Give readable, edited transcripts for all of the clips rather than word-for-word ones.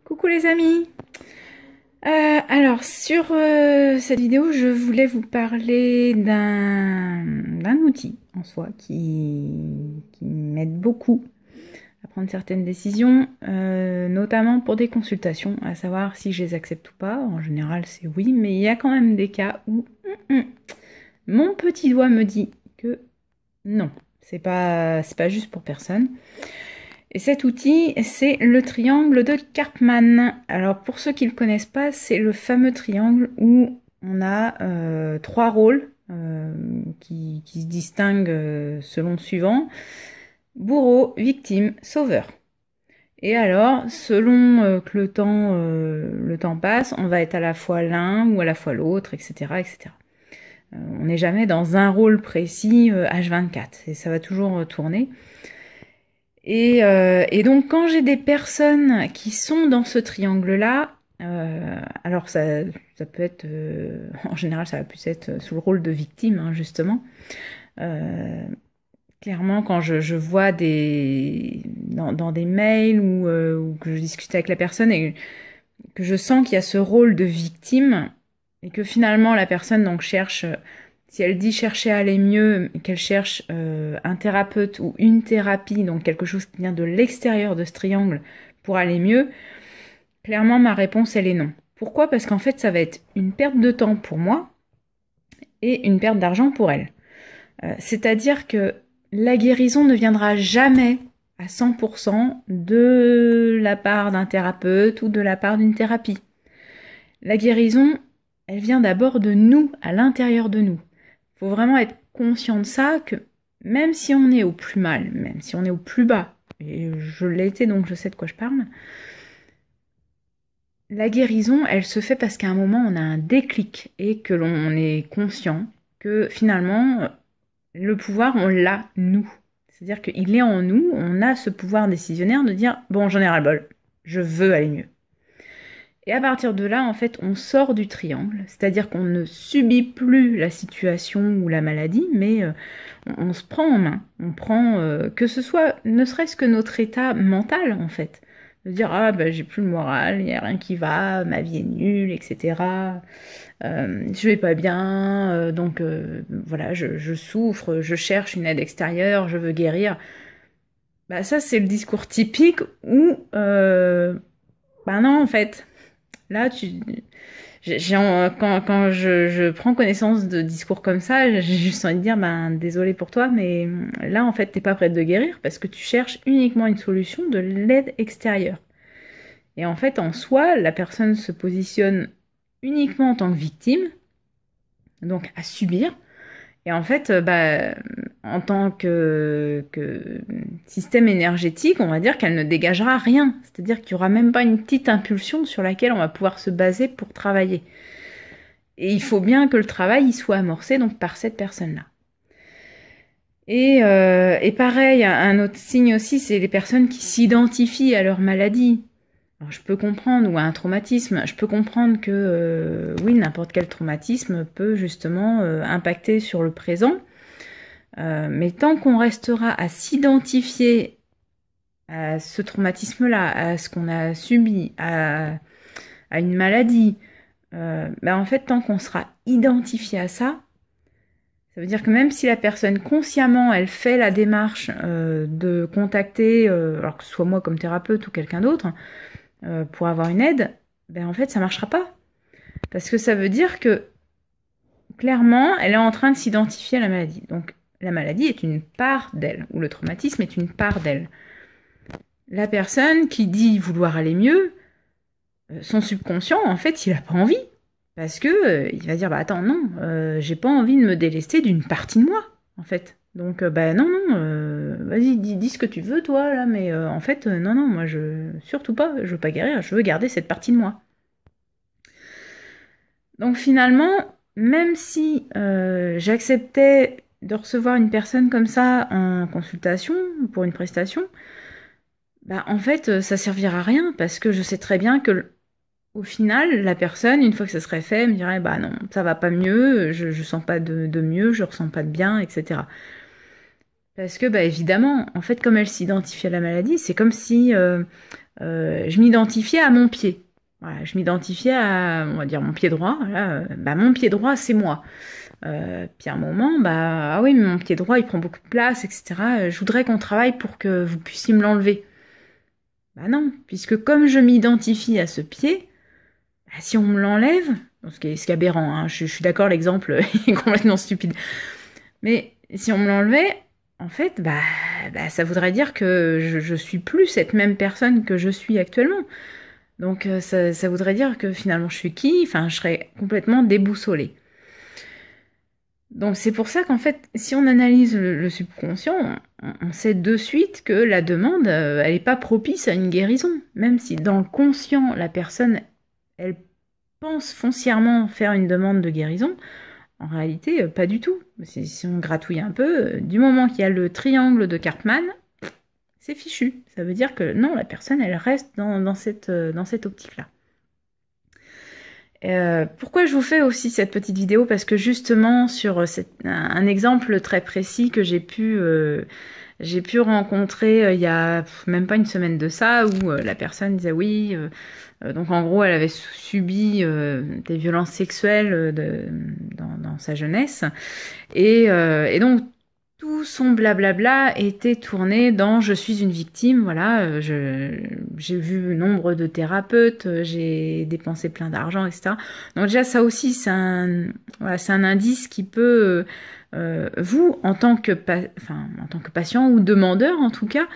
Coucou les amis. Alors sur cette vidéo, je voulais vous parler d'un outil en soi qui m'aide beaucoup à prendre certaines décisions, notamment pour des consultations, à savoir si je les accepte ou pas. En général, c'est oui, mais il y a quand même des cas où mon petit doigt me dit que non, c'est pas juste pour personne. Et cet outil, c'est le triangle de Karpman. Alors pour ceux qui ne le connaissent pas, c'est le fameux triangle où on a trois rôles qui se distinguent selon le suivant: bourreau, victime, sauveur. Et alors, selon que le temps passe, on va être à la fois l'un ou à la fois l'autre, etc., etc. On n'est jamais dans un rôle précis H24, et ça va toujours tourner. Et donc quand j'ai des personnes qui sont dans ce triangle-là, alors ça peut être, en général ça va plus être sous le rôle de victime, hein, justement. Clairement, quand je vois dans des mails ou que je discute avec la personne et que je sens qu'il y a ce rôle de victime et que finalement la personne donc cherche... Si elle dit chercher à aller mieux, qu'elle cherche un thérapeute ou une thérapie, donc quelque chose qui vient de l'extérieur de ce triangle pour aller mieux, clairement ma réponse elle est non. Pourquoi ? Parce qu'en fait ça va être une perte de temps pour moi et une perte d'argent pour elle. C'est-à-dire que la guérison ne viendra jamais à 100% de la part d'un thérapeute ou de la part d'une thérapie. La guérison, elle vient d'abord de nous, à l'intérieur de nous. Il faut vraiment être conscient de ça, que même si on est au plus mal, même si on est au plus bas, et je l'ai été donc je sais de quoi je parle, la guérison, elle se fait parce qu'à un moment on a un déclic et que l'on est conscient que finalement le pouvoir on l'a nous. C'est-à-dire qu'il est en nous, on a ce pouvoir décisionnaire de dire bon j'en ai ras-le-bol, je veux aller mieux. Et à partir de là, en fait, on sort du triangle, c'est-à-dire qu'on ne subit plus la situation ou la maladie, mais on se prend en main. On prend, que ce soit, ne serait-ce que notre état mental, en fait. De dire, ah, ben, j'ai plus le moral, il n'y a rien qui va, ma vie est nulle, etc. Je vais pas bien, donc voilà, je souffre, je cherche une aide extérieure, je veux guérir. Bah, ça, c'est le discours typique où, bah non, en fait. Là, quand je prends connaissance de discours comme ça, j'ai juste envie de dire, ben, désolé pour toi, mais là, en fait, t'es pas prête de guérir parce que tu cherches uniquement une solution de l'aide extérieure. Et en fait, en soi, la personne se positionne uniquement en tant que victime, donc à subir. Et en fait, en tant que système énergétique, on va dire qu'elle ne dégagera rien. C'est-à-dire qu'il n'y aura même pas une petite impulsion sur laquelle on va pouvoir se baser pour travailler. Et il faut bien que le travail soit amorcé donc par cette personne-là. Et pareil, un autre signe aussi, c'est les personnes qui s'identifient à leur maladie. Alors, je peux comprendre, ou à un traumatisme, je peux comprendre que oui, n'importe quel traumatisme peut justement impacter sur le présent. Mais tant qu'on restera à s'identifier à ce traumatisme-là, à ce qu'on a subi, à une maladie, en fait, tant qu'on sera identifié à ça, ça veut dire que même si la personne consciemment, elle fait la démarche de contacter, alors que ce soit moi comme thérapeute ou quelqu'un d'autre, pour avoir une aide, en fait, ça marchera pas. Parce que ça veut dire que, clairement, elle est en train de s'identifier à la maladie. Donc, la maladie est une part d'elle, ou le traumatisme est une part d'elle. La personne qui dit vouloir aller mieux, son subconscient, en fait, il n'a pas envie. Parce que il va dire, attends, non, j'ai pas envie de me délester d'une partie de moi, en fait. Donc, non, vas-y, dis ce que tu veux, toi, là, mais en fait, non, moi, surtout pas, je veux pas guérir, je veux garder cette partie de moi. Donc, finalement, même si j'acceptais de recevoir une personne comme ça en consultation, pour une prestation, en fait, ça servira à rien, parce que je sais très bien que au final, la personne, une fois que ça serait fait, me dirait non, ça va pas mieux, je sens pas de mieux, je ressens pas de bien, etc. Parce que évidemment, en fait, comme elle s'identifie à la maladie, c'est comme si je m'identifiais à mon pied. Voilà, je m'identifiais à, on va dire, mon pied droit. Voilà, mon pied droit, c'est moi. Puis à un moment, ah oui, mais mon pied droit, il prend beaucoup de place, etc. Je voudrais qu'on travaille pour que vous puissiez me l'enlever. Bah non, puisque comme je m'identifie à ce pied, si on me l'enlève, ce qui est aberrant, hein, je suis d'accord, l'exemple est complètement stupide, mais si on me l'enlevait, en fait, ça voudrait dire que je suis plus cette même personne que je suis actuellement. Donc ça voudrait dire que finalement je suis qui? Enfin, je serais complètement déboussolée. Donc c'est pour ça qu'en fait, si on analyse le subconscient, on sait de suite que la demande, elle n'est pas propice à une guérison. Même si dans le conscient, la personne, elle pense foncièrement faire une demande de guérison, en réalité, pas du tout. Si on gratouille un peu, du moment qu'il y a le triangle de Karpman, c'est fichu. Ça veut dire que non, la personne, elle reste dans cette optique-là. Pourquoi je vous fais aussi cette petite vidéo? Parce que justement, sur un exemple très précis que j'ai pu rencontrer il y a même pas une semaine de ça, où la personne disait oui, donc en gros elle avait subi des violences sexuelles dans sa jeunesse, et donc tout son blablabla était tourné dans je suis une victime, voilà, j'ai vu nombre de thérapeutes, j'ai dépensé plein d'argent, etc. Donc déjà ça aussi c'est un indice qui peut vous en tant que patient ou demandeur en tout cas,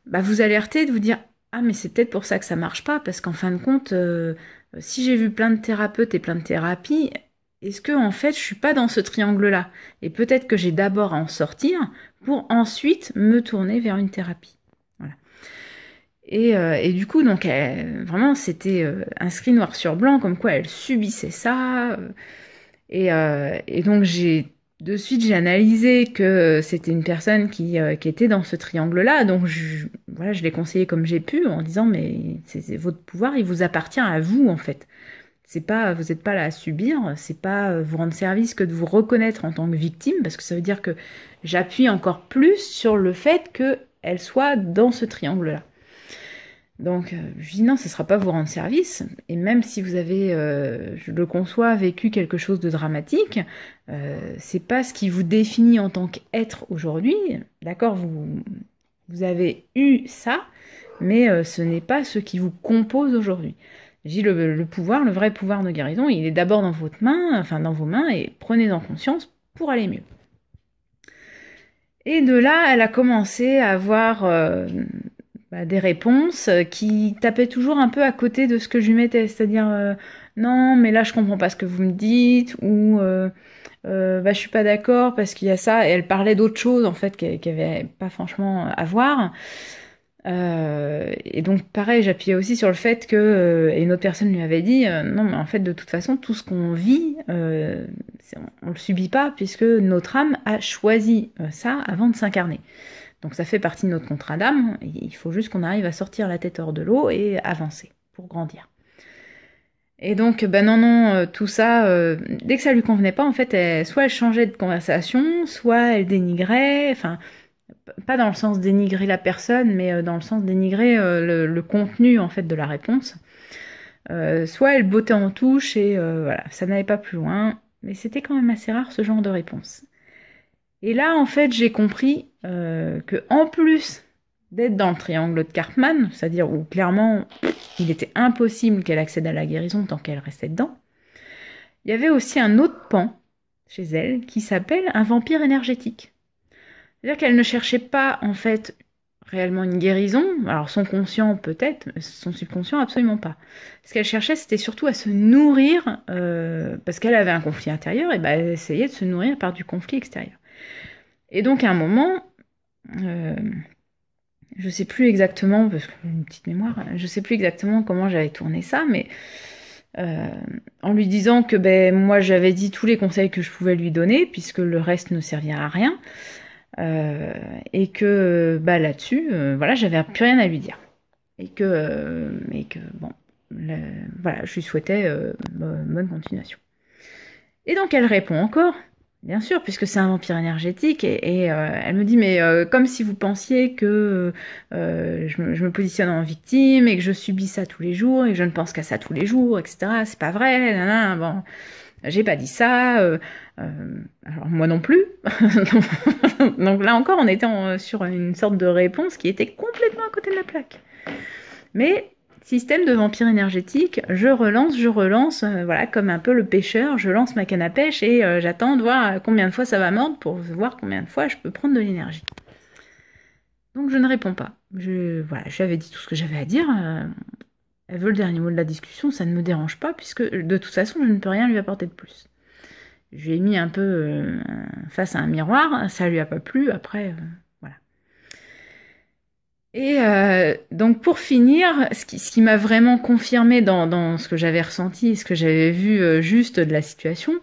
vous alerter, de vous dire ah mais c'est peut-être pour ça que ça marche pas, parce qu'en fin de compte si j'ai vu plein de thérapeutes et plein de thérapies, est-ce que en fait je suis pas dans ce triangle-là? Et peut-être que j'ai d'abord à en sortir pour ensuite me tourner vers une thérapie. Voilà. Et du coup, donc vraiment c'était inscrit noir sur blanc, comme quoi elle subissait ça. Et donc de suite j'ai analysé que c'était une personne qui était dans ce triangle-là. Donc je l'ai conseillé comme j'ai pu, en disant mais c'est votre pouvoir, il vous appartient à vous en fait. Vous n'êtes pas là à subir, c'est pas vous rendre service que de vous reconnaître en tant que victime, parce que ça veut dire que j'appuie encore plus sur le fait qu'elle soit dans ce triangle-là. Donc je dis non, ce ne sera pas vous rendre service, et même si vous avez, je le conçois, vécu quelque chose de dramatique, c'est pas ce qui vous définit en tant qu'être aujourd'hui, d'accord, vous avez eu ça, mais ce n'est pas ce qui vous compose aujourd'hui. J'ai le pouvoir, le vrai pouvoir de guérison, il est d'abord dans votre main, enfin dans vos mains, et prenez-en conscience pour aller mieux. Et de là, elle a commencé à avoir des réponses qui tapaient toujours un peu à côté de ce que je lui mettais, c'est-à-dire non, mais là je comprends pas ce que vous me dites, ou je suis pas d'accord parce qu'il y a ça, et elle parlait d'autres choses en fait qui n'avaient pas franchement à voir. Et donc pareil, j'appuyais aussi sur le fait que, et une autre personne lui avait dit, non mais en fait de toute façon tout ce qu'on vit, on le subit pas, puisque notre âme a choisi ça avant de s'incarner. Donc ça fait partie de notre contrat d'âme, il faut juste qu'on arrive à sortir la tête hors de l'eau et avancer pour grandir. Et donc non, tout ça, dès que ça lui convenait pas, en fait, soit elle changeait de conversation, soit elle dénigrait, enfin pas dans le sens dénigrer la personne, mais dans le sens dénigrer le contenu en fait de la réponse. Soit elle bottait en touche et voilà, ça n'allait pas plus loin, mais c'était quand même assez rare ce genre de réponse. Et là en fait j'ai compris que en plus d'être dans le triangle de Karpman, c'est-à-dire où clairement il était impossible qu'elle accède à la guérison tant qu'elle restait dedans, il y avait aussi un autre pan chez elle qui s'appelle un vampire énergétique. C'est-à-dire qu'elle ne cherchait pas, en fait, réellement une guérison. Alors, son conscient, peut-être, mais son subconscient, absolument pas. Ce qu'elle cherchait, c'était surtout à se nourrir, parce qu'elle avait un conflit intérieur, et elle essayait de se nourrir par du conflit extérieur. Et donc, à un moment, je sais plus exactement, parce que j'ai une petite mémoire, je sais plus exactement comment j'avais tourné ça, mais en lui disant que moi, j'avais dit tous les conseils que je pouvais lui donner, puisque le reste ne servirait à rien. Et que là-dessus, j'avais plus rien à lui dire. Et que bon, je lui souhaitais bonne continuation. Et donc elle répond encore, Bien sûr, puisque c'est un vampire énergétique, et elle me dit, mais comme si vous pensiez que je me positionne en victime, et que je subis ça tous les jours, et que je ne pense qu'à ça tous les jours, etc. C'est pas vrai, nanana, bon, j'ai pas dit ça, alors moi non plus. Donc là encore, on était sur une sorte de réponse qui était complètement à côté de la plaque. Mais... système de vampire énergétique, je relance, voilà, comme un peu le pêcheur, je lance ma canne à pêche et j'attends de voir combien de fois ça va mordre pour voir combien de fois je peux prendre de l'énergie. Donc je ne réponds pas. Voilà, je lui avais dit tout ce que j'avais à dire. Elle veut le dernier mot de la discussion, ça ne me dérange pas, puisque de toute façon, je ne peux rien lui apporter de plus. Je lui ai mis un peu face à un miroir, ça lui a pas plu, après... Et donc pour finir, ce qui m'a vraiment confirmé dans ce que j'avais ressenti et ce que j'avais vu juste de la situation,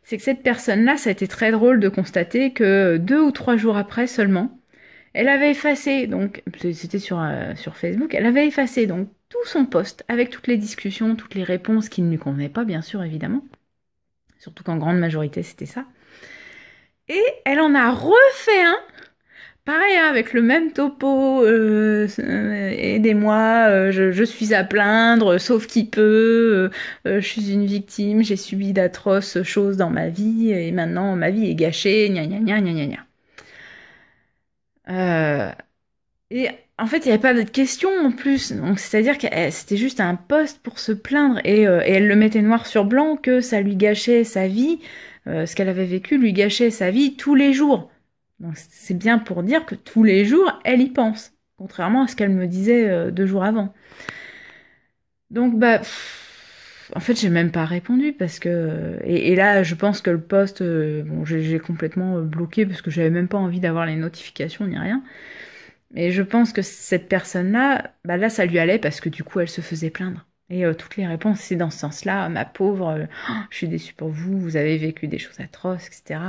c'est que cette personne-là, ça a été très drôle de constater que 2 ou 3 jours après seulement, elle avait effacé, donc c'était sur Facebook, elle avait effacé donc tout son post avec toutes les discussions, toutes les réponses qui ne lui convenaient pas, bien sûr, évidemment. Surtout qu'en grande majorité, c'était ça. Et elle en a refait un. Pareil, hein, avec le même topo, aidez-moi, je suis à plaindre, sauf qui peut, je suis une victime, j'ai subi d'atroces choses dans ma vie, et maintenant ma vie est gâchée, gna gna gna gna gna. Et en fait, il n'y avait pas de questions en plus, donc c'est-à-dire que c'était juste un post pour se plaindre, et elle le mettait noir sur blanc que ça lui gâchait sa vie, ce qu'elle avait vécu lui gâchait sa vie tous les jours. Donc c'est bien pour dire que tous les jours, elle y pense, contrairement à ce qu'elle me disait 2 jours avant. Donc en fait, j'ai même pas répondu parce que et là, je pense que le post, bon, j'ai complètement bloqué parce que j'avais même pas envie d'avoir les notifications ni rien. Et je pense que cette personne-là, là, ça lui allait parce que du coup, elle se faisait plaindre. Et toutes les réponses, c'est dans ce sens-là, ma pauvre, je suis déçue pour vous, vous avez vécu des choses atroces, etc.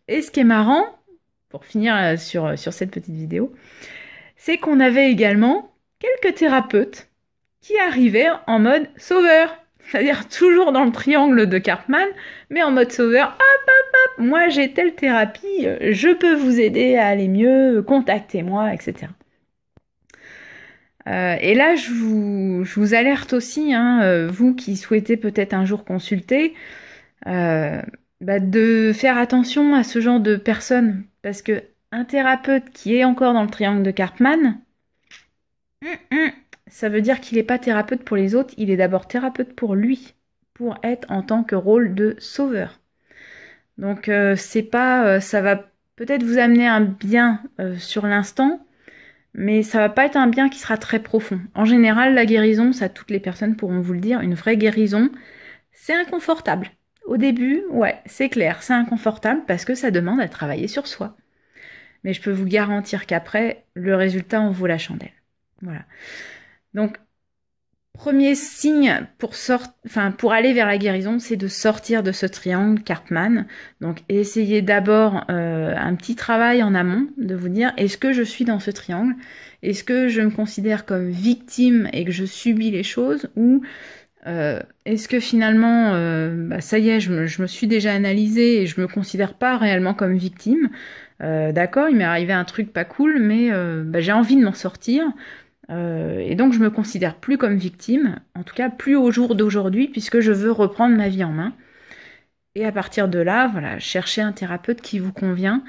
Et ce qui est marrant, pour finir sur cette petite vidéo, c'est qu'on avait également quelques thérapeutes qui arrivaient en mode sauveur. C'est-à-dire toujours dans le triangle de Karpman, mais en mode sauveur. Hop, hop, hop, moi j'ai telle thérapie, je peux vous aider à aller mieux, contactez-moi, etc. Et là, je vous alerte aussi, hein, vous qui souhaitez peut-être un jour consulter, de faire attention à ce genre de personnes, parce que un thérapeute qui est encore dans le triangle de Karpman, ça veut dire qu'il n'est pas thérapeute pour les autres, il est d'abord thérapeute pour lui, pour être en tant que rôle de sauveur. Donc c'est pas, ça va peut-être vous amener un bien sur l'instant, mais ça va pas être un bien qui sera très profond. En général, la guérison, ça toutes les personnes pourront vous le dire, une vraie guérison, c'est inconfortable. Au début, ouais, c'est clair, c'est inconfortable parce que ça demande à travailler sur soi. Mais je peux vous garantir qu'après, le résultat en vaut la chandelle. Voilà. Donc, premier signe pour aller vers la guérison, c'est de sortir de ce triangle Karpman. Donc, essayez d'abord un petit travail en amont, de vous dire, est-ce que je suis dans ce triangle? Est-ce que je me considère comme victime et que je subis les choses? Ou est-ce que finalement, ça y est, je me suis déjà analysée et je me considère pas réellement comme victime. D'accord, il m'est arrivé un truc pas cool, mais j'ai envie de m'en sortir. Et donc je me considère plus comme victime, en tout cas plus au jour d'aujourd'hui, puisque je veux reprendre ma vie en main. Et à partir de là, voilà, cherchez un thérapeute qui vous convient.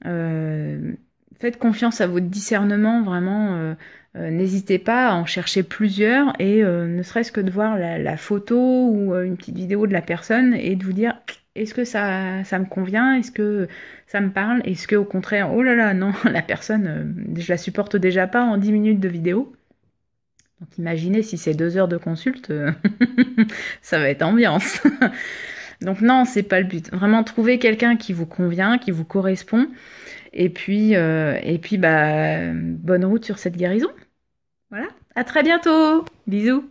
Faites confiance à votre discernement, vraiment. N'hésitez pas à en chercher plusieurs et ne serait-ce que de voir la photo ou une petite vidéo de la personne et de vous dire est-ce que ça me convient, est-ce que ça me parle, est-ce que au contraire, oh là là, non, la personne, je la supporte déjà pas en 10 minutes de vidéo. Donc imaginez si c'est 2 heures de consulte, ça va être ambiance. Donc non, c'est pas le but. Vraiment trouver quelqu'un qui vous convient, qui vous correspond. Et puis bonne route sur cette guérison. Voilà. À très bientôt. Bisous.